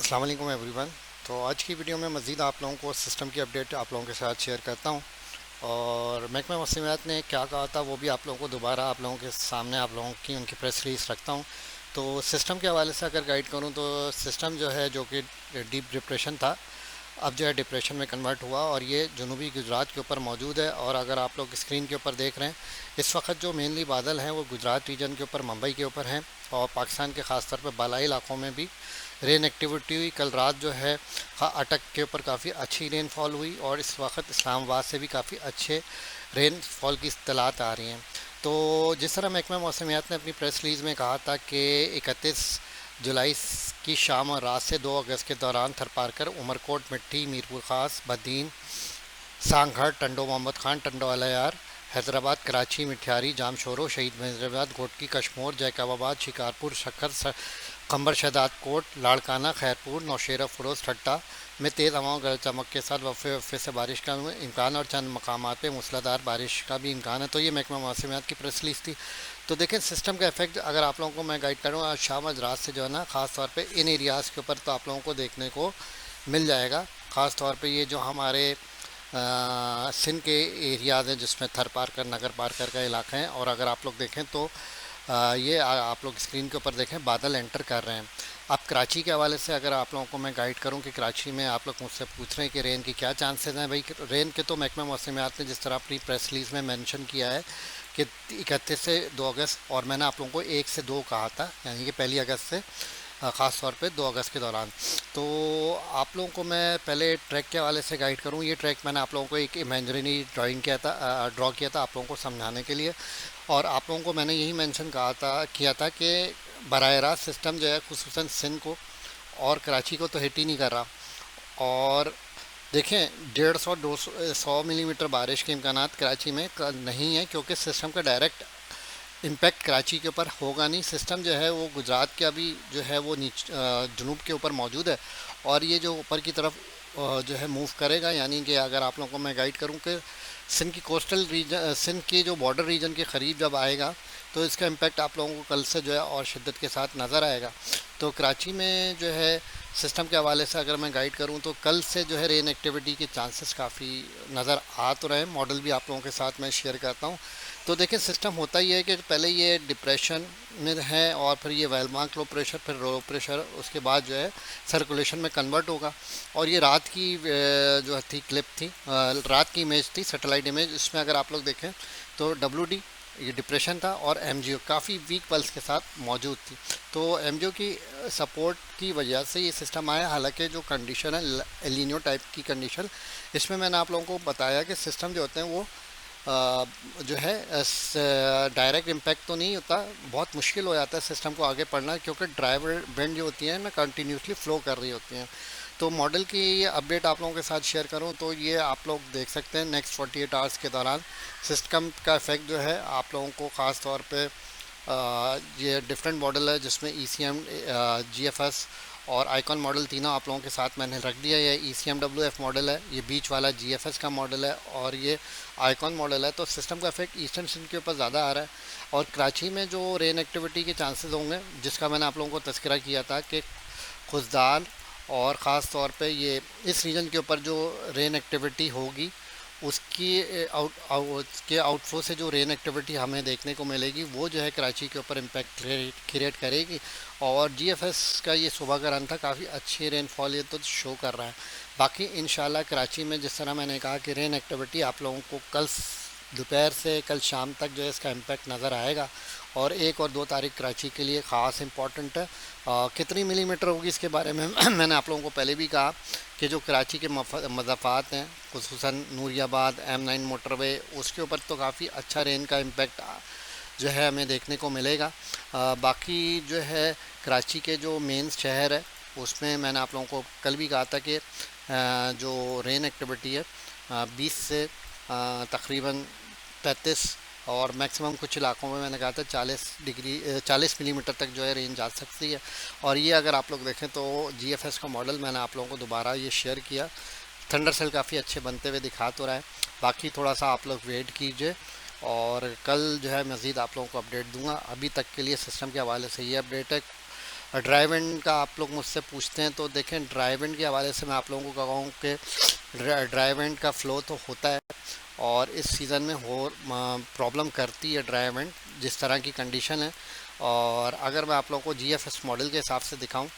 अस्सलाम वालेकुम एवरीवन। तो आज की वीडियो में मज़ीद आप लोगों को सिस्टम की अपडेट आप लोगों के साथ शेयर करता हूँ। और महकमा मौसमियात ने क्या कहा था वो भी आप लोगों को दोबारा आप लोगों के सामने आप लोगों की उनकी प्रेस रिलीज रखता हूँ। तो सिस्टम के हवाले से अगर गाइड करूँ तो सिस्टम जो है जो कि डीप डिप्रेशन था, अब जो है डिप्रेशन में कन्वर्ट हुआ और ये जनूबी गुजरात के ऊपर मौजूद है। और अगर आप लोग स्क्रीन के ऊपर देख रहे हैं, इस वक्त जो मेनली बादल हैं वो गुजरात रीजन के ऊपर, मुंबई के ऊपर हैं। और पाकिस्तान के ख़ासतौर पर बालाई इलाकों में भी रेन एक्टिविटी हुई। कल रात जो है अटक के ऊपर काफ़ी अच्छी रेनफॉल हुई और इस वक्त इस्लामाबाद से भी काफ़ी अच्छे रेनफॉल की इत्तलात आ रही हैं। तो जिस तरह महकमा मौसमियात ने अपनी प्रेस रिलीज़ में कहा था कि 31 जुलाई की शाम और रात से 2 अगस्त के दौरान थरपारकर, उमरकोट, मिट्टी, मीरपुर खास, बदीन, सांगघाट, टंडो मोहम्मद खान, टंडो अलायार, हैदराबाद, कराची, मिठियारी, जामशोरो, शहीद मजीराबाद, घोटकी, कश्मोर, जैकबाबाद, शिकारपुर, शक्कर, खंबर, शहदाद कोट, लाड़काना, खैरपुर, नौशेरा, फरोज, ठट्टा में तेज़ हवाओं गरज चमक के साथ वफ़े वफ़े से बारिश का इम्कान और चंद मकामात पे मूसलाधार बारिश का भी इम्कान है। तो ये महकमा मौसमियात की प्रेस रिलीज थी। तो देखें सिस्टम का इफेक्ट अगर आप लोगों को मैं गाइड करूँ आज शाम आज रात से जो है ना, ख़ास तौर पे इन एरियाज़ के ऊपर तो आप लोगों को देखने को मिल जाएगा। ख़ास तौर पे ये जो हमारे सिंध के एरियाज़ हैं जिसमें थर पारकर, नगर पारकर का इलाका है। और अगर आप लोग देखें तो आप लोग स्क्रीन के ऊपर देखें बादल एंटर कर रहे हैं। अब कराची के हवाले से अगर आप लोगों को मैं गाइड करूं कि कराची में आप लोग मुझसे पूछ रहे हैं कि रेन की क्या चांसेस हैं, भाई रेन के तो महकमा मौसमियात ने जिस तरह अपनी प्रेस रिलीज़ में मेंशन किया है कि 31 से 2 अगस्त, और मैंने आप लोगों को 1 से 2 कहा था, यानी कि 1 अगस्त से ख़ास तौर पे 2 अगस्त के दौरान। तो आप लोगों को मैं पहले ट्रैक के हवाले से गाइड करूं। ये ट्रैक मैंने आप लोगों को एक इमेजिनरी ड्राइंग किया था, ड्रॉ किया था आप लोगों को समझाने के लिए। और आप लोगों को मैंने यही मेंशन कहा था, किया था कि बराह रास्त सिस्टम जो है खुसूसन सिंध को और कराची को तो हिट ही नहीं कर रहा। और देखें 150 200 मिलीमीटर बारिश के इम्कान कराची में नहीं है, क्योंकि सिस्टम का डायरेक्ट इम्पैक्ट कराची के ऊपर होगा नहीं। सिस्टम जो है वो गुजरात के अभी जो है वो जनूब के ऊपर मौजूद है और ये जो ऊपर की तरफ जो है मूव करेगा। यानी कि अगर आप लोगों को मैं गाइड करूं कि सिंध की कोस्टल रीजन, सिंध की जो बॉर्डर रीजन के करीब जब आएगा तो इसका इम्पैक्ट आप लोगों को कल से जो है और शिद्दत के साथ नज़र आएगा। तो कराची में जो है सिस्टम के हवाले से अगर मैं गाइड करूं तो कल से जो है रेन एक्टिविटी के चांसेस काफ़ी नज़र आ तो रहे हैं। मॉडल भी आप लोगों के साथ मैं शेयर करता हूं। तो देखिए सिस्टम होता ही है कि पहले ये डिप्रेशन में है और फिर ये वेलमार्क लो प्रेशर, फिर लो प्रेशर, उसके बाद जो है सर्कुलेशन में कन्वर्ट होगा। और ये रात की जो थी क्लिप थी, रात की इमेज थी, सैटेलाइट इमेज। इसमें अगर आप लोग देखें तो डब्ल्यू ये डिप्रेशन था और एमजीओ काफ़ी वीक पल्स के साथ मौजूद थी। तो एमजीओ की सपोर्ट की वजह से ये सिस्टम आया। हालांकि जो कंडीशन है एलिनो टाइप की कंडीशन, इसमें मैंने आप लोगों को बताया कि सिस्टम जो होते हैं वो जो है डायरेक्ट इम्पैक्ट तो नहीं होता, बहुत मुश्किल हो जाता है सिस्टम को आगे पढ़ना, क्योंकि ड्राइवर बेंड जो होती हैं ना कंटिन्यूसली फ्लो कर रही होती हैं। तो मॉडल की अपडेट आप लोगों के साथ शेयर करूं तो ये आप लोग देख सकते हैं नेक्स्ट 48 आवर्स के दौरान सिस्टम का इफेक्ट जो है आप लोगों को ख़ास तौर पे ये डिफरेंट मॉडल है जिसमें E C M, G F S और आइकॉन मॉडल तीनों आप लोगों के साथ मैंने रख दिया। ये E C M W F model है, ये बीच वाला जी एफ एस का मॉडल है और ये आइकॉन मॉडल है। तो सिस्टम का इफेक्ट ईस्टर्न सिंध के ऊपर ज़्यादा आ रहा है। और कराची में जो रेन एक्टिविटी के चांसेस होंगे, जिसका मैंने आप लोगों को तस्करा किया था कि खुशदार और ख़ास तौर पे ये इस रीजन के ऊपर जो रेन एक्टिविटी होगी उसकी के आउटफ्लो से जो रेन एक्टिविटी हमें देखने को मिलेगी वो जो है कराची के ऊपर इम्पैक्ट क्रिएट करेगी। और जीएफएस का ये सुबह का रन था, काफ़ी अच्छी रेनफॉल ये तो शो कर रहा है। बाकी इंशाल्लाह कराची में जिस तरह मैंने कहा कि रेन एक्टिविटी आप लोगों को कल दोपहर से कल शाम तक जो है इसका इम्पैक्ट नज़र आएगा। और 1 और 2 तारीख कराची के लिए ख़ास इंपॉर्टेंट है। कितनी मिलीमीटर होगी इसके बारे में मैंने आप लोगों को पहले भी कहा कि जो कराची के मज़ाफ़ात हैं खुसूसन नूरियाबाद M9 मोटरवे, उसके ऊपर तो काफ़ी अच्छा रेन का इम्पैक्ट जो है हमें देखने को मिलेगा। बाकी जो है कराची के जो मेन शहर है उसमें मैंने आप लोगों को कल भी कहा था कि जो रेन एक्टिविटी है 20 से तकरीबन 35 और मैक्सिमम कुछ इलाकों में मैंने कहा था 40 मिलीमीटर तक जो है रेंज जा सकती है। और ये अगर आप लोग देखें तो जीएफएस का मॉडल मैंने आप लोगों को दोबारा ये शेयर किया। थंडर सेल काफ़ी अच्छे बनते हुए दिखा तो रहा है। बाकी थोड़ा सा आप लोग वेट कीजिए और कल जो है मज़ीद आप लोगों को अपडेट दूंगा। अभी तक के लिए सिस्टम के हवाले से ये अपडेट है। ड्राई विंड का आप लोग मुझसे पूछते हैं, तो देखें ड्राई विंड के हवाले से मैं आप लोगों को कहूँ कि ड्राई विंड का फ़्लो तो होता है, और इस सीज़न में हो प्रॉब्लम करती है ड्राई विंड जिस तरह की कंडीशन है। और अगर मैं आप लोगों को जीएफएस मॉडल के हिसाब से दिखाऊं,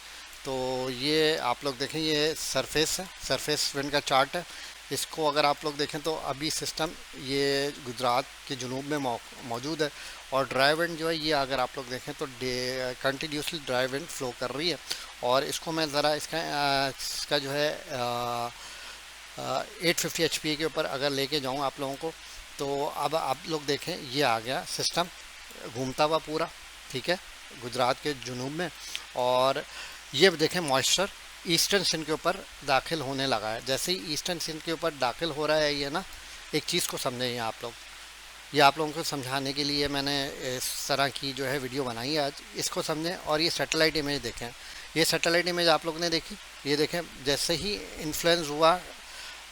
तो ये आप लोग देखें, ये सरफेस है, सरफेस विंड का चार्ट है। इसको अगर आप लोग देखें तो अभी सिस्टम ये गुजरात के जुनूब में मौजूद है, और ड्राई विंड जो है ये अगर आप लोग देखें तो कंटिन्यूसली ड्राई विंड फ्लो कर रही है। और इसको मैं ज़रा इसका जो है 850 HP के ऊपर अगर लेके जाऊँ आप लोगों को, तो अब आप लोग देखें ये आ गया सिस्टम घूमता हुआ पूरा, ठीक है, गुजरात के जुनूब में। और ये देखें मॉइस्चर ईस्टर्न सिंध के ऊपर दाखिल होने लगा है। जैसे ही ईस्टर्न सिंध के ऊपर दाखिल हो रहा है ये ना, एक चीज़ को समझें ये आप लोग, ये आप लोगों को समझाने के लिए मैंने इस तरह की जो है वीडियो बनाई है आज, इसको समझें। और ये सैटेलाइट इमेज देखें, ये सैटेलाइट इमेज आप लोग ने देखी, ये देखें जैसे ही इन्फ्लुएंस हुआ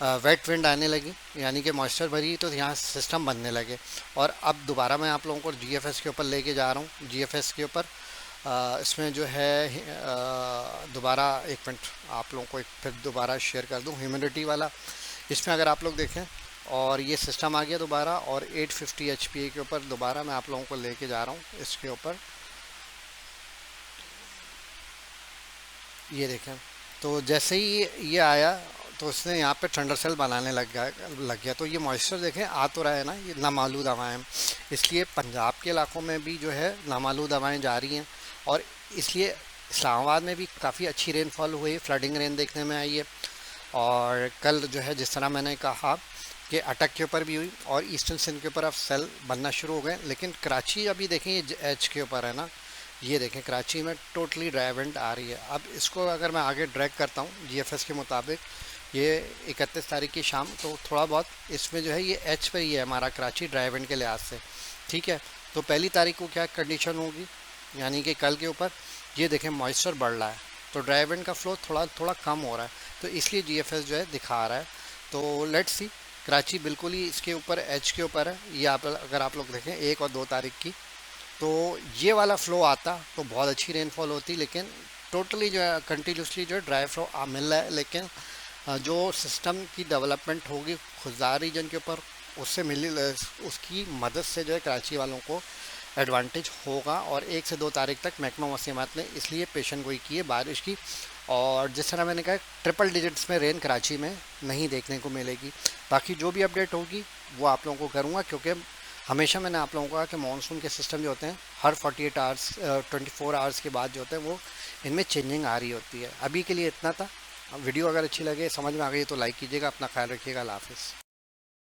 वेट विंड आने लगी, यानी कि मॉइस्चर भरी, तो यहाँ सिस्टम बनने लगे। और अब दोबारा मैं आप लोगों को जीएफएस के ऊपर लेके जा रहा हूँ, जीएफएस के ऊपर इसमें जो है दोबारा एक मिनट आप लोगों को एक फिर दोबारा शेयर कर दूँ ह्यूमिडिटी वाला। इसमें अगर आप लोग देखें, और ये सिस्टम आ गया दोबारा, और 850 HP के ऊपर दोबारा मैं आप लोगों को लेके जा रहा हूँ इसके ऊपर। ये देखें, तो जैसे ही ये आया तो उसने यहाँ पे थंडर सेल बनाने लग गया। तो ये मॉइस्चर देखें आ तो रहा है ना, ये नामालूद हवाएं, इसलिए पंजाब के इलाकों में भी जो है नामालूद हवाएं जा रही हैं, और इसलिए इस्लामाबाद में भी काफ़ी अच्छी रेनफॉल हुई, फ्लडिंग रेन देखने में आई है। और कल जो है जिस तरह मैंने कहा कि अटक के ऊपर भी हुई, और ईस्टर्न सिंध के ऊपर अब सेल बनना शुरू हो गए। लेकिन कराची अभी देखें ये एच के ऊपर है ना, ये देखें कराची में टोटली ड्राई विंड आ रही है। अब इसको अगर मैं आगे ड्रैग करता हूँ जीएफएस के मुताबिक, ये 31 तारीख की शाम, तो थोड़ा बहुत इसमें जो है ये एच पर ही है हमारा कराची ड्राई विंड के लिहाज से, ठीक है। तो पहली तारीख को क्या कंडीशन होगी, यानी कि कल के ऊपर ये देखें मॉइस्चर बढ़ रहा है, तो ड्राई विंड का फ्लो थोड़ा थोड़ा कम हो रहा है, तो इसलिए जीएफएस जो है दिखा रहा है। तो लेट्स सी, कराची बिल्कुल ही इसके ऊपर एच के ऊपर है। ये आप अगर आप लोग देखें 1 और 2 तारीख की, तो ये वाला फ़्लो आता तो बहुत अच्छी रेनफॉल होती, लेकिन टोटली जो है कंटिन्यूसली जो है ड्राई फ्लो मिल रहा है। लेकिन जो सिस्टम की डेवलपमेंट होगी खुजदार रीजन के ऊपर, उससे मिली उसकी मदद से जो है कराची वालों को एडवांटेज होगा। और 1 से 2 तारीख तक महकमा मौसमियात ने इसलिए पेशन गोई की है बारिश की। और जिस तरह मैंने कहा ट्रिपल डिजिट्स में रेन कराची में नहीं देखने को मिलेगी। बाकी जो भी अपडेट होगी वो आप लोगों को करूँगा, क्योंकि हमेशा मैंने आप लोगों को कहा कि मानसून के सिस्टम जो होते हैं हर 48 आवर्स 24 आवर्स के बाद जो होते हैं वो इनमें चेंजिंग आ रही होती है। अभी के लिए इतना था। वीडियो अगर अच्छी लगे, समझ में आ गई, तो लाइक कीजिएगा। अपना ख्याल रखिएगा। अल्लाह हाफिज़।